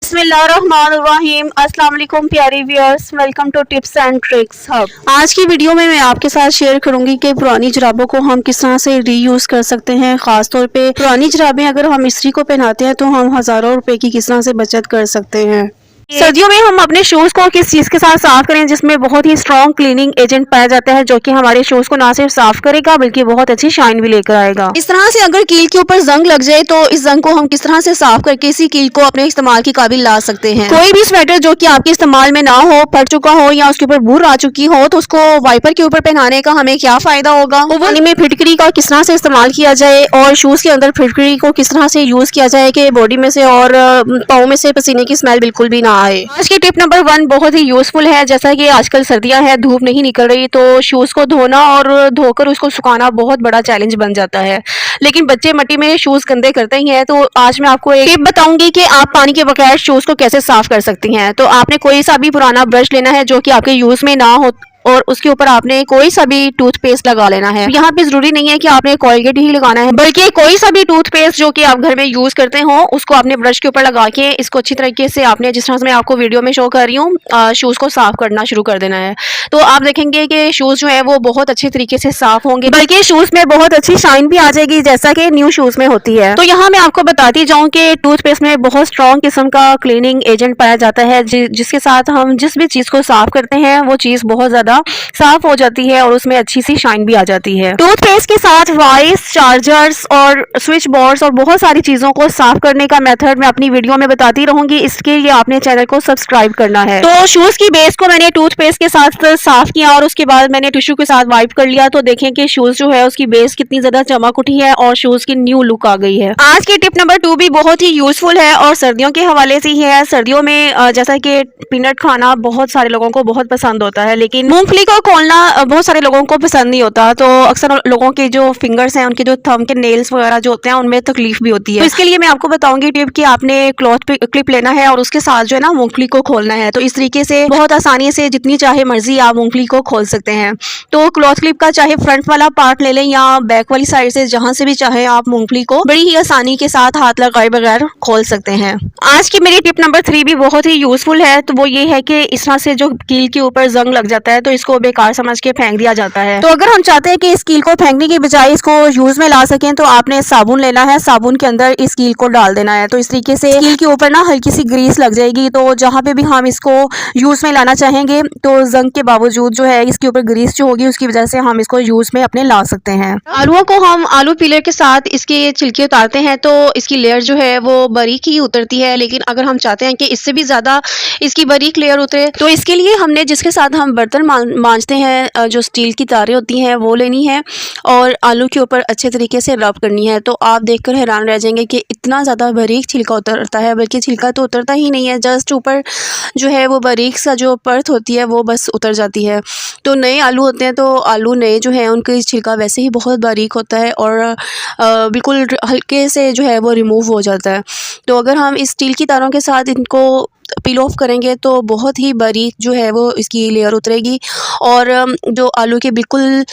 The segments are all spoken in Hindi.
बिस्मिल्लाहिर्रहमानिर्रहीम। अस्सलाम वालेकुम प्यारे viewers, welcome to tips and tricks hub. आज की वीडियो में मैं आपके साथ शेयर करूंगी कि पुरानी जुराबों को हम किस तरह से रीयूज कर सकते हैं। खास तौर पे पुरानी जुराबें अगर हम इस्त्री को पहनाते हैं तो हम हज़ारों रुपए की किस तरह से बचत कर सकते हैं। सर्दियों में हम अपने शूज़ को किस चीज़ के साथ साफ करें जिसमें बहुत ही स्ट्रॉन्ग क्लीनिंग एजेंट पाया जाता है, जो कि हमारे शूज़ को ना सिर्फ साफ करेगा बल्कि बहुत अच्छी शाइन भी लेकर आएगा। इस तरह से अगर कील के ऊपर जंग लग जाए तो इस जंग को हम किस तरह से साफ करके इसी कील को अपने इस्तेमाल के काबिल ला सकते हैं। कोई भी स्वेटर जो कि आपके इस्तेमाल में ना हो, फट चुका हो या उसके ऊपर बूर आ चुकी हो, तो उसको वाइपर के ऊपर पहनाने का हमें क्या फायदा होगा। ओवन में फिटकरी का किस तरह से इस्तेमाल किया जाए और शूज़ के अंदर फिटकरी को किस तरह से यूज किया जाए कि बॉडी में से और पाँव में से पसीने की स्मेल बिल्कुल भी ना आए। आज की टिप नंबर 1 बहुत ही यूजफुल है। जैसा कि आजकल सर्दियां हैं, धूप नहीं निकल रही, तो शूज को धोना और धोकर उसको सुखाना बहुत बड़ा चैलेंज बन जाता है। लेकिन बच्चे मट्टी में शूज गंदे करते ही हैं, तो आज मैं आपको एक टिप बताऊंगी कि आप पानी के बगैर शूज को कैसे साफ कर सकती हैं। तो आपने कोई सा भी पुराना ब्रश लेना है जो कि आपके यूज में ना हो और उसके ऊपर आपने कोई सा भी टूथपेस्ट लगा लेना है। यहाँ पे जरूरी नहीं है कि आपने कोलगेट ही लगाना है, बल्कि कोई सा भी टूथपेस्ट जो कि आप घर में यूज करते हो उसको आपने ब्रश के ऊपर लगा के इसको अच्छी तरीके से आपने, जिस तरह से मैं आपको वीडियो में शो कर रही हूँ, शूज को साफ करना शुरू कर देना है। तो आप देखेंगे कि शूज जो है वो बहुत अच्छे तरीके से साफ होंगे, बल्कि शूज में बहुत अच्छी शाइन भी आ जाएगी जैसा कि न्यू शूज में होती है। तो यहाँ मैं आपको बताती जाऊँ कि टूथपेस्ट में बहुत स्ट्रॉन्ग किस्म का क्लीनिंग एजेंट पाया जाता है, जिसके साथ हम जिस भी चीज को साफ करते हैं वो चीज बहुत ज्यादा साफ हो जाती है और उसमें अच्छी सी शाइन भी आ जाती है। टूथपेस्ट के साथ वाइस, चार्जर्स और स्विच बोर्ड्स और बहुत सारी चीजों को साफ करने का मेथड मैं अपनी वीडियो में बताती रहूंगी, इसके लिए आपने चैनल को सब्सक्राइब करना है। तो शूज की बेस को मैंने टूथपेस्ट के साथ साफ किया और उसके बाद मैंने टिश्यू के साथ वाइप कर लिया। तो देखें कि शूज जो है उसकी बेस कितनी ज्यादा चमक उठी है और शूज की न्यू लुक आ गई है। आज की टिप नंबर 2 भी बहुत ही यूजफुल है और सर्दियों के हवाले से ही है। सर्दियों में जैसा कि पीनट खाना बहुत सारे लोगों को बहुत पसंद होता है, लेकिन मूंगफली को खोलना बहुत सारे लोगों को पसंद नहीं होता। तो अक्सर लोगों के जो फिंगर्स हैं, उनके जो थंब के नेल्स वगैरह जो होते हैं, उनमें तकलीफ भी होती है। तो इसके लिए मैं आपको बताऊंगी टिप कि आपने क्लॉथ क्लिप लेना है और उसके साथ जो है ना मूंगफली को खोलना है। तो इस तरीके से बहुत आसानी से जितनी चाहे मर्जी आप मूंगफली को खोल सकते हैं। तो क्लॉथ क्लिप का चाहे फ्रंट वाला पार्ट ले लें या बैक वाली साइड से, जहां से भी चाहे आप मूंगफली को बड़ी ही आसानी के साथ हाथ लगाए बगैर खोल सकते हैं। आज की मेरी टिप नंबर 3 भी बहुत ही यूजफुल है। तो वो ये है कि इस तरह से जो कील के ऊपर जंग लग जाता है तो इसको बेकार समझ के फेंक दिया जाता है। तो अगर हम चाहते हैं कि इस कील को फेंकने की बजाय इसको यूज में ला सकें तो आपने साबुन लेना है, साबुन के अंदर इस कील को डाल देना है। तो इस तरीके से कील के ऊपर ना हल्की सी ग्रीस लग जाएगी, तो जहां पे भी हम इसको यूज में लाना चाहेंगे तो जंग के बावजूद जो है इसके ऊपर ग्रीस जो होगी उसकी वजह से हम इसको यूज में अपने ला सकते हैं। आलूओं को हम आलू पीलर के साथ इसके छिलके उतारते हैं तो इसकी लेयर जो है वो बारीक ही उतरती है, लेकिन अगर हम चाहते हैं कि इससे भी ज्यादा इसकी बारीक लेयर उतरे तो इसके लिए हमने जिसके साथ हम बर्तन मांजते हैं, जो स्टील की तारें होती हैं वो लेनी है और आलू के ऊपर अच्छे तरीके से रब करनी है। तो आप देखकर हैरान रह जाएंगे कि इतना ज़्यादा बारीक छिलका उतरता है, बल्कि छिलका तो उतरता ही नहीं है, जस्ट ऊपर जो है वो बारीक सा जो परत होती है वो बस उतर जाती है। तो नए आलू होते हैं तो आलू नए जो है उनका छिलका वैसे ही बहुत बारीक होता है और बिल्कुल हल्के से जो है वो रिमूव हो जाता है। तो अगर हम इस स्टील की तारों के साथ इनको पील ऑफ करेंगे तो बहुत ही बारीक जो है वो इसकी लेयर उतरेगी और जो आलू के बिल्कुल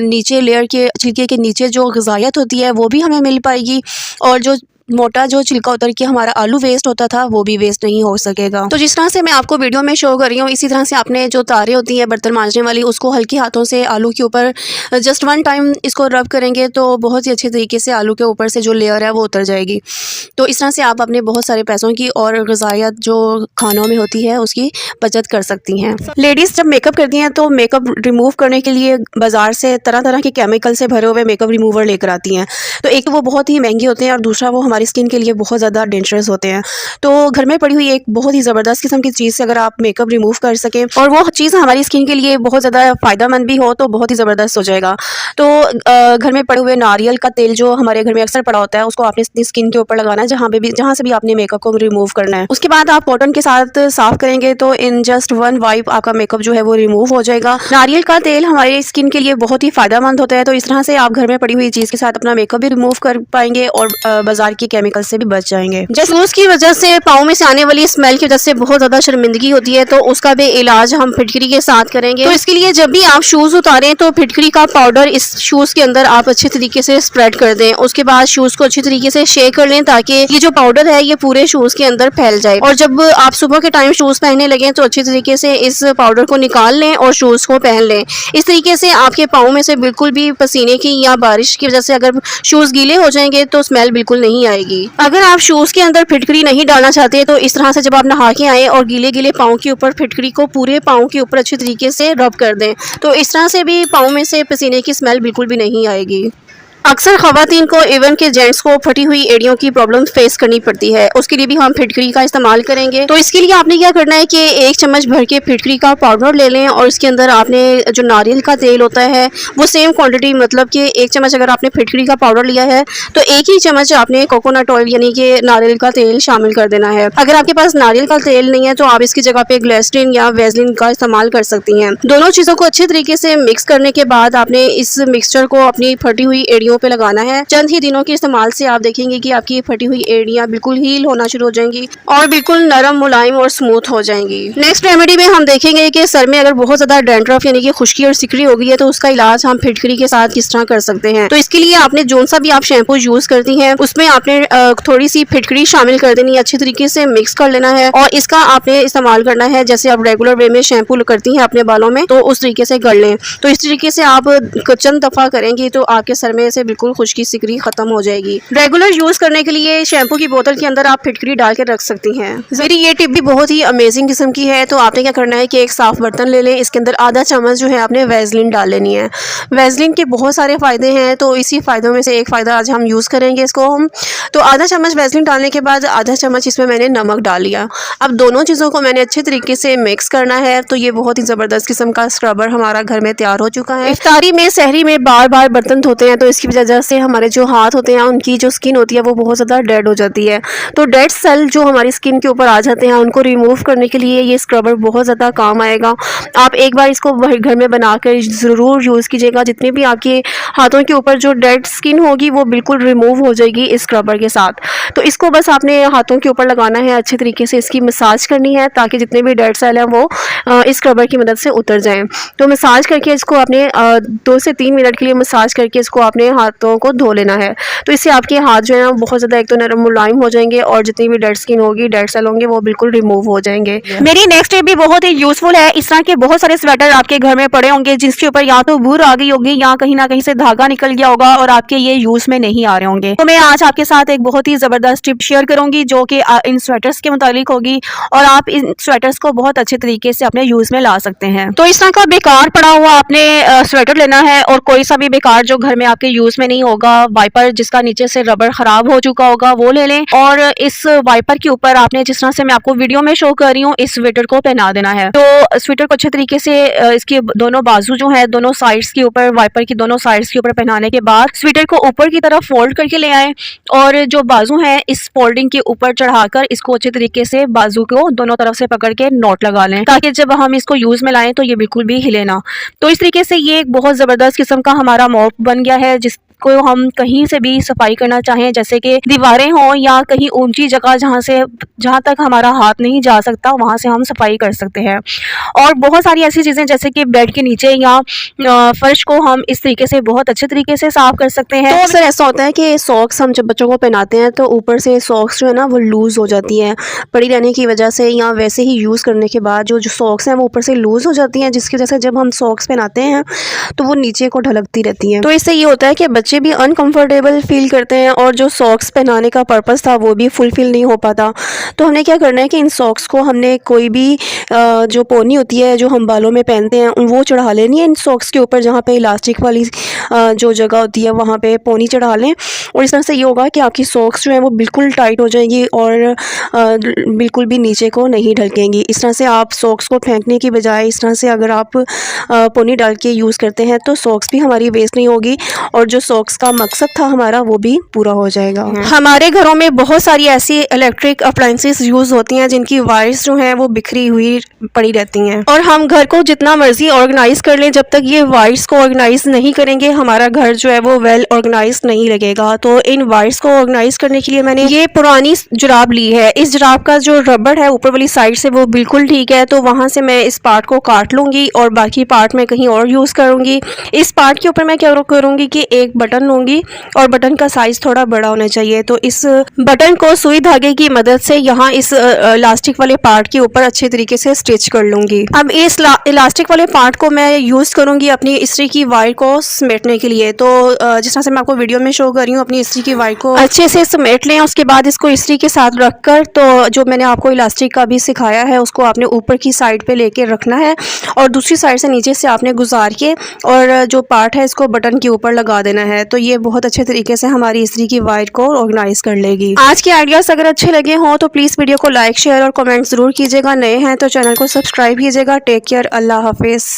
नीचे लेयर के छिलके के नीचे जो ग़िज़ायत होती है वो भी हमें मिल पाएगी और जो मोटा जो छिलका उतर के हमारा आलू वेस्ट होता था वो भी वेस्ट नहीं हो सकेगा। तो जिस तरह से मैं आपको वीडियो में शो कर रही हूँ इसी तरह से आपने जो तारें होती हैं बर्तन मांजने वाली उसको हल्के हाथों से आलू के ऊपर जस्ट 1 टाइम इसको रब करेंगे तो बहुत ही अच्छे तरीके से आलू के ऊपर से जो लेयर है वो उतर जाएगी। तो इस तरह से आप अपने बहुत सारे पैसों की और ग़िज़ायत जो खानों में होती है उसकी बचत कर सकती हैं। लेडीज़ जब मेकअप करती हैं तो मेकअप रिमूव करने के लिए बाज़ार से तरह तरह के केमिकल से भरे हुए मेकअप रिमूवर लेकर आती हैं। तो एक तो वो बहुत ही महंगे होते हैं और दूसरा वो हमारी स्किन के लिए बहुत ज़्यादा डेंजरस होते हैं। तो घर में पड़ी हुई एक बहुत ही ज़बरदस्त किस्म की चीज़ से अगर आप मेकअप रिमूव कर सकें और वो चीज़ हमारी स्किन के लिए बहुत ज़्यादा फ़ायदेमंद भी हो तो बहुत ही ज़बरदस्त हो जाएगा। तो घर में पड़े हुए नारियल का तेल जो हमारे घर में अक्सर पड़ा होता है उसको आपने अपनी स्किन के ऊपर लगाना है, जहाँ से भी आपने मेकअप को रिमूव करना है। उसके बाद आप कॉटन के साथ साफ करेंगे तो इन जस्ट 1 वाइप आपका मेकअप जो है वो रिमूव हो जाएगा। नारियल का तेल हमारी स्किन के लिए बहुत ही फ़ायदेमंद होता है। तो इस तरह से आप घर में पड़ी हुई चीज़ के साथ अपना मेकअप भी रिमूव कर पाएंगे और बाजार के केमिकल से भी बच जाएंगे। जैसे शूज की वजह से पाँव में से आने वाली स्मेल की वजह से बहुत ज़्यादा शर्मिंदगी होती है, तो उसका भी इलाज हम फिटकरी के साथ करेंगे। तो इसके लिए जब भी आप शूज़ उतारें तो फिटकरी का पाउडर इस शूज़ के अंदर आप अच्छे तरीके से स्प्रेड कर दें। उसके बाद शूज़ को अच्छी तरीके से शेक कर लें ताकि ये जो पाउडर है ये पूरे शूज़ के अंदर फैल जाए। और जब आप सुबह के टाइम शूज़ पहनने लगें तो अच्छी तरीके से इस पाउडर को निकाल लें और शूज़ को पहन लें। इस तरीके से आपके पाँव में से बिल्कुल भी पसीने की या बारिश की वजह से अगर शूज़ गीले हो जाएंगे तो स्मेल बिल्कुल नहीं आएगी। अगर आप शूज़ के अंदर फिटकरी नहीं डालना चाहते तो इस तरह से जब आप नहा के आए और गीले गीले पाँव के ऊपर फिटकरी को पूरे पाँव के ऊपर अच्छी तरीके से रब कर दें, तो इस तरह से भी पाँव में से पसीने की स्मेल बिल्कुल भी नहीं आएगी। अक्सर ख़वातीन को इवन के जेंट्स को फटी हुई एड़ियों की प्रॉब्लम फेस करनी पड़ती है, उसके लिए भी हम फिटकरी का इस्तेमाल करेंगे। तो इसके लिए आपने क्या करना है कि 1 चम्मच भर के फिटकरी का पाउडर ले लें और इसके अंदर आपने जो नारियल का तेल होता है वो सेम क्वांटिटी, मतलब कि 1 चम्मच अगर आपने फिटकरी का पाउडर लिया है तो 1 ही चम्मच आपने कोकोनट ऑयल यानी कि नारियल का तेल शामिल कर देना है। अगर आपके पास नारियल का तेल नहीं है तो आप इसकी जगह पे ग्लिसरीन या वैसलीन का इस्तेमाल कर सकती हैं। दोनों चीज़ों को अच्छे तरीके से मिक्स करने के बाद आपने इस मिक्सचर को अपनी फटी हुई एड़ियों पे लगाना है। चंद ही दिनों के इस्तेमाल से आप देखेंगे कि आपकी फटी हुई एड़ियां बिल्कुल हील होना शुरू हो जाएंगी और बिल्कुल नरम, मुलायम और स्मूथ हो जाएंगी। नेक्स्ट रेमेडी में हम देखेंगे कि सर में अगर बहुत ज्यादा डैंड्रफ यानी कि खुश्की और सिकरी हो गई है तो उसका इलाज हम फिटकरी के साथ किस तरह कर सकते हैं। तो इसके लिए आपने जो सा भी आप शैम्पू यूज करती हैं उसमें आपने थोड़ी सी फिटकरी शामिल कर देनी है, अच्छी तरीके से मिक्स कर लेना है और इसका आपने इस्तेमाल करना है जैसे आप रेगुलर वे में शैम्पू करती हैं अपने बालों में, तो उस तरीके से कर लें। तो इस तरीके से आप चंद दफा करेंगी तो आपके सर में से बिल्कुल खुश्की सिकरी खत्म हो जाएगी। रेगुलर यूज करने के लिए शैम्पू की बोतल के अंदर आप फिटकरी डाल के रख सकती हैं। मेरी ये टिप भी बहुत ही अमेजिंग किस्म की है। तो आपने क्या करना है कि एक साफ बर्तन ले लें, इसके अंदर आधा चम्मच जो है आपने वैसलीन डाल लेनी है। वैसलीन के बहुत सारे फायदे हैं, तो इसी फायदों में से एक फायदा आज हम यूज करेंगे इसको हम। तो आधा चम्मच वैसलीन डालने के बाद आधा चम्मच इसमें मैंने नमक डाल लिया। अब दोनों चीज़ों को मैंने अच्छे तरीके से मिक्स करना है। तो ये बहुत ही ज़बरदस्त किस्म का स्क्रबर हमारा घर में तैयार हो चुका है। इफ्तारी में, सहरी में बार बार बर्तन धोते हैं तो इसकी वजह से हमारे जो हाथ होते हैं उनकी जो स्किन होती है वो बहुत ज़्यादा डेड हो जाती है। तो डेड सेल जो हमारी स्किन के ऊपर आ जाते हैं उनको रिमूव करने के लिए ये स्क्रबर बहुत ज़्यादा काम आएगा। आप एक बार इसको घर में बनाकर ज़रूर यूज़ कीजिएगा। जितने भी आपके हाथों के ऊपर जो डेड स्किन होगी वो बिल्कुल रिमूव हो जाएगी इस स्क्रबर के साथ। तो इसको बस आपने हाथों के ऊपर लगाना है, अच्छे तरीके से इसकी मसाज करनी है ताकि जितने भी डेड सेल हैं वो इस स्क्रबर की मदद से उतर जाएँ। तो मसाज करके इसको आपने 2 से 3 मिनट के लिए मसाज करके इसको अपने हाथों को धो लेना है। तो इससे आपके हाथ जो है ना बहुत ज़्यादा एक तो नरम मुलायम हो जाएंगे और जितनी भी डेड स्किन होगी, डेड सेल होंगे वो बिल्कुल रिमूव हो जाएंगे। मेरी नेक्स्ट टिप भी बहुत ही यूजफुल है। इस तरह के बहुत सारे स्वेटर आपके घर में पड़े होंगे जिसके ऊपर या तो बूर आ गई होगी या कहीं ना कहीं से धागा निकल गया होगा और आपके ये यूज में नहीं आ रहे होंगे। तो मैं आज आपके साथ एक बहुत ही ज़बरदस्त टिप शेयर करूंगी जो कि इन स्वेटर्स के मुतालिक होगी और आप इन स्वेटर्स को बहुत अच्छे तरीके से अपने यूज में ला सकते हैं। तो इस तरह का बेकार पड़ा हुआ आपने स्वेटर लेना है और कोई सा भी बेकार जो घर में आपके यूज में नहीं होगा, वाइपर जिसका नीचे से रबर खराब हो चुका होगा वो ले लें और इस वाइपर के ऊपर आपने जिस तरह से मैं आपको वीडियो में शो कर रही हूँ इस स्वेटर को पहना देना है। तो स्वेटर को अच्छे तरीके से इसके दोनों बाजू जो है दोनों साइड्स के ऊपर, वाइपर की दोनों साइड्स के ऊपर पहनाने के बाद स्वेटर को ऊपर की तरफ फोल्ड करके ले आए और जो बाजू है इस फोल्डिंग के ऊपर चढ़ाकर इसको अच्छे तरीके से बाजू को दोनों तरफ से पकड़ के नॉट लगा लें ताकि जब हम इसको यूज में लाएं तो ये बिल्कुल भी हिले ना। तो इस तरीके से ये एक बहुत ज़बरदस्त किस्म का हमारा मॉप बन गया है जिस को हम कहीं से भी सफाई करना चाहें, जैसे कि दीवारें हों या कहीं ऊंची जगह जहाँ तक हमारा हाथ नहीं जा सकता वहाँ से हम सफाई कर सकते हैं। और बहुत सारी ऐसी चीज़ें जैसे कि बेड के नीचे या फर्श को हम इस तरीके से बहुत अच्छे तरीके से साफ कर सकते हैं। तो अक्सर ऐसा होता है कि सॉक्स हम जब बच्चों को पहनाते हैं तो ऊपर से सॉक्स जो है ना वो लूज़ हो जाती हैं पड़ी रहने की वजह से या वैसे ही यूज़ करने के बाद जो सॉक्स हैं वो ऊपर से लूज़ हो जाती हैं, जिसकी वजह से जब हम सॉक्स पहनाते हैं तो वो नीचे को ढलकती रहती हैं। तो इससे ये होता है कि बच्चे भी अनकंफर्टेबल फील करते हैं और जो सॉक्स पहनाने का पर्पस था वो भी फुलफिल नहीं हो पाता। तो हमने क्या करना है कि इन सॉक्स को हमने कोई भी जो पोनी होती है जो हम बालों में पहनते हैं वो चढ़ा लेनी है इन सॉक्स के ऊपर, जहाँ पे इलास्टिक वाली जो जगह होती है वहाँ पे पोनी चढ़ा लें और इस तरह से ये होगा कि आपकी सॉक्स जो है वो बिल्कुल टाइट हो जाएंगी और बिल्कुल भी नीचे को नहीं ढलकेंगी। इस तरह से आप सॉक्स को फेंकने की बजाय इस तरह से अगर आप पोनी डाल के यूज़ करते हैं तो सॉक्स भी हमारी वेस्ट नहीं होगी और जो सॉक्स का मकसद था हमारा वो भी पूरा हो जाएगा। हमारे घरों में बहुत सारी ऐसी इलेक्ट्रिक अप्लायंसेस यूज़ होती हैं जिनकी वायर्स जो हैं वो बिखरी हुई पड़ी रहती हैं और हम घर को जितना मर्जी ऑर्गेनाइज कर लें जब तक ये वायर्स को ऑर्गेनाइज नहीं करेंगे हमारा घर जो है वो वेल ऑर्गेनाइज नहीं लगेगा। तो इन वायर्स को ऑर्गेनाइज करने के लिए मैंने ये पुरानी जुराब ली है। इस जुराब का जो रबड़ है ऊपर वाली साइड से वो बिल्कुल ठीक है, तो वहाँ से मैं इस पार्ट को काट लूँगी और बाकी पार्ट मैं कहीं और यूज़ करूँगी। इस पार्ट के ऊपर मैं क्या करूँगी कि एक बटन लूँगी और बटन का साइज़ थोड़ा बड़ा होना चाहिए, तो इस बटन को सुई धागे की मदद से यहाँ इस इलास्टिक वाले पार्ट के ऊपर अच्छे तरीके से स्टिच कर लूँगी। अब इस इलास्टिक वाले पार्ट को मैं यूज़ करूँगी अपनी इस्त्री की वायर को समेटने के लिए। तो जिस तरह से मैं आपको वीडियो में शो कर रही हूँ, अपनी इस्त्री की वायर को अच्छे से समेट लें। उसके बाद इसको इस्त्री के साथ रखकर, तो जो मैंने आपको इलास्टिक का भी सिखाया है उसको आपने ऊपर की साइड पे लेके रखना है और दूसरी साइड से नीचे से आपने गुजार के और जो पार्ट है इसको बटन के ऊपर लगा देना है। तो ये बहुत अच्छे तरीके से हमारी इस्त्री की वायर को ऑर्गेनाइज कर लेगी। आज के आइडियाज़ अगर अच्छे लगे हों तो प्लीज़ वीडियो को लाइक शेयर और कमेंट ज़रूर कीजिएगा। नए हैं तो चैनल को सब्सक्राइब कीजिएगा। टेक केयर, अल्लाह हाफिज़।